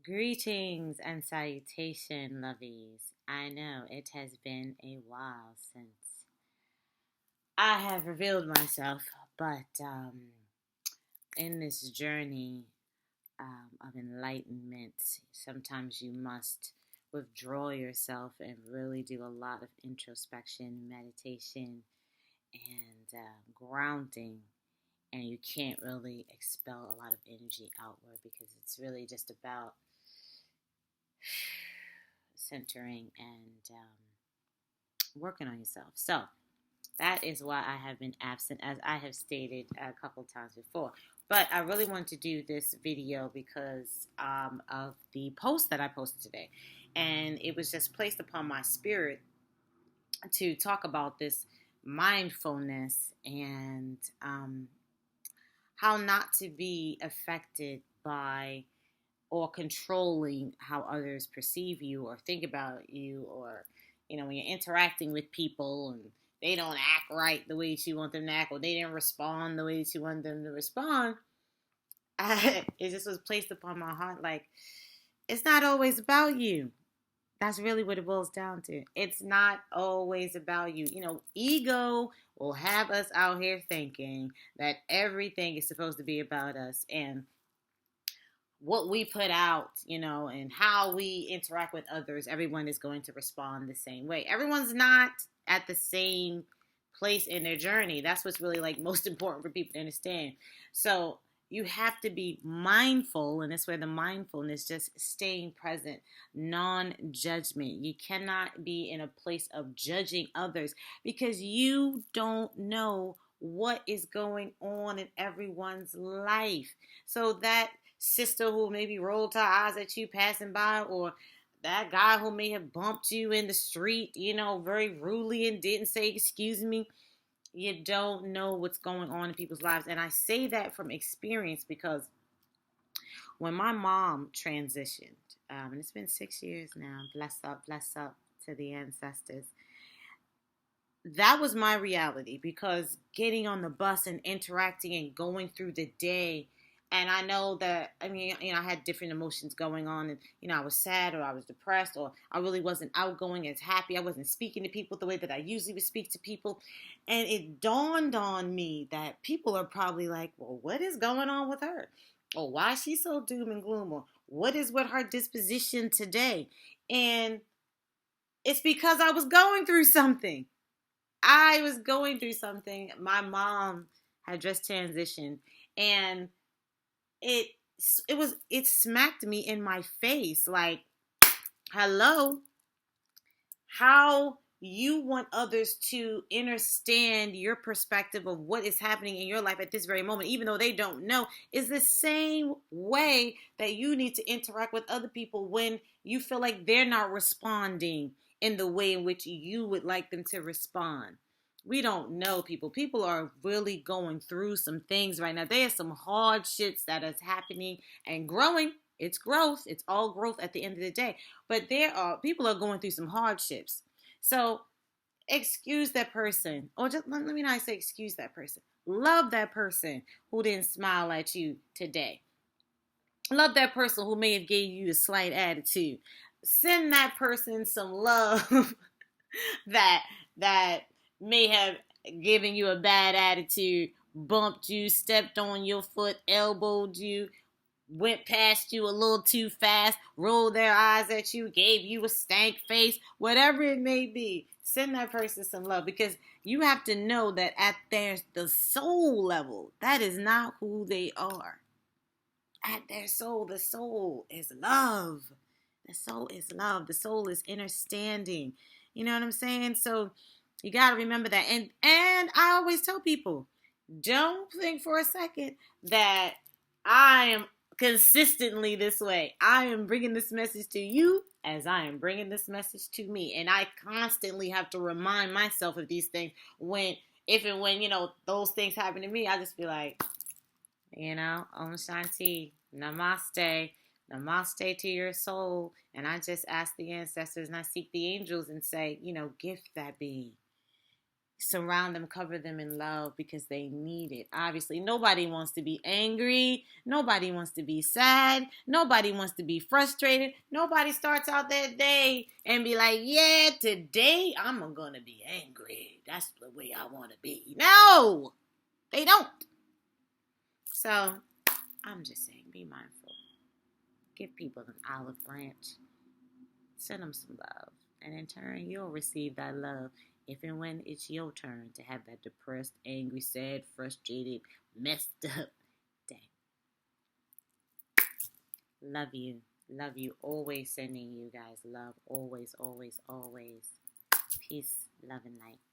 Greetings and salutation, lovies. I know it has been a while since I have revealed myself, but in this journey of enlightenment, sometimes you must withdraw yourself and really do a lot of introspection, meditation, and grounding. And you can't really expel a lot of energy outward because it's really just about centering and working on yourself. So that is why I have been absent, as I have stated a couple times before. But I really wanted to do this video because of the post that I posted today. And it was just placed upon my spirit to talk about this mindfulness and how not to be affected by or controlling how others perceive you or think about you, or when you're interacting with people and they don't act right the way that you want them to act, or they didn't respond the way that you want them to respond. It just was placed upon my heart, like, it's not always about you. That's really what it boils down to. It's not always about you. Ego will have us out here thinking that everything is supposed to be about us, and what we put out, and how we interact with others, everyone is going to respond the same way. Everyone's not at the same place in their journey. That's what's really most important for people to understand. So you have to be mindful, and that's where the mindfulness, just staying present, non-judgment. You cannot be in a place of judging others because you don't know what is going on in everyone's life. So that sister who maybe rolled her eyes at you passing by, or that guy who may have bumped you in the street, very rudely and didn't say excuse me. You don't know what's going on in people's lives. And I say that from experience because when my mom transitioned, and it's been 6 years now, bless up to the ancestors, that was my reality, because getting on the bus and interacting and going through the day, and I know that, I had different emotions going on, and, I was sad, or I was depressed, or I really wasn't outgoing as happy. I wasn't speaking to people the way that I usually would speak to people. And it dawned on me that people are probably like, well, what is going on with her? Or why is she so doom and gloom? Or what is with her disposition today? And it's because I was going through something. My mom had just transitioned, and it smacked me in my face, like, hello, how you want others to understand your perspective of what is happening in your life at this very moment, even though they don't know, is the same way that you need to interact with other people when you feel like they're not responding in the way in which you would like them to respond. We don't know people. People are really going through some things right now. There's some hardships that is happening and growing. It's growth. It's all growth at the end of the day. But people are going through some hardships. So excuse that person. Or just let me not say excuse that person. Love that person who didn't smile at you today. Love that person who may have gave you a slight attitude. Send that person some love that may have given you a bad attitude, bumped you, stepped on your foot, elbowed you, went past you a little too fast, rolled their eyes at you, gave you a stank face, whatever it may be. Send that person some love, because you have to know that at the soul level, that is not who they are. At their soul, the soul is love. The soul is love. The soul is understanding. You know what I'm saying? So you got to remember that. And I always tell people, don't think for a second that I am consistently this way. I am bringing this message to you as I am bringing this message to me. And I constantly have to remind myself of these things when those things happen to me. I just be like, Om Shanti, Namaste. Namaste to your soul. And I just ask the ancestors and I seek the angels and say, gift that being. surround them, cover them in love because they need it. Obviously, nobody wants to be angry. Nobody wants to be sad. Nobody wants to be frustrated. Nobody starts out their day and be like, yeah, today I'm going to be angry. That's the way I want to be. No, they don't. So I'm just saying, be mindful. Give people an olive branch. Send them some love. And in turn, you'll receive that love if and when it's your turn to have that depressed, angry, sad, frustrated, messed up day. Love you. Love you. Always sending you guys love. Always, always, always. Peace, love, and light.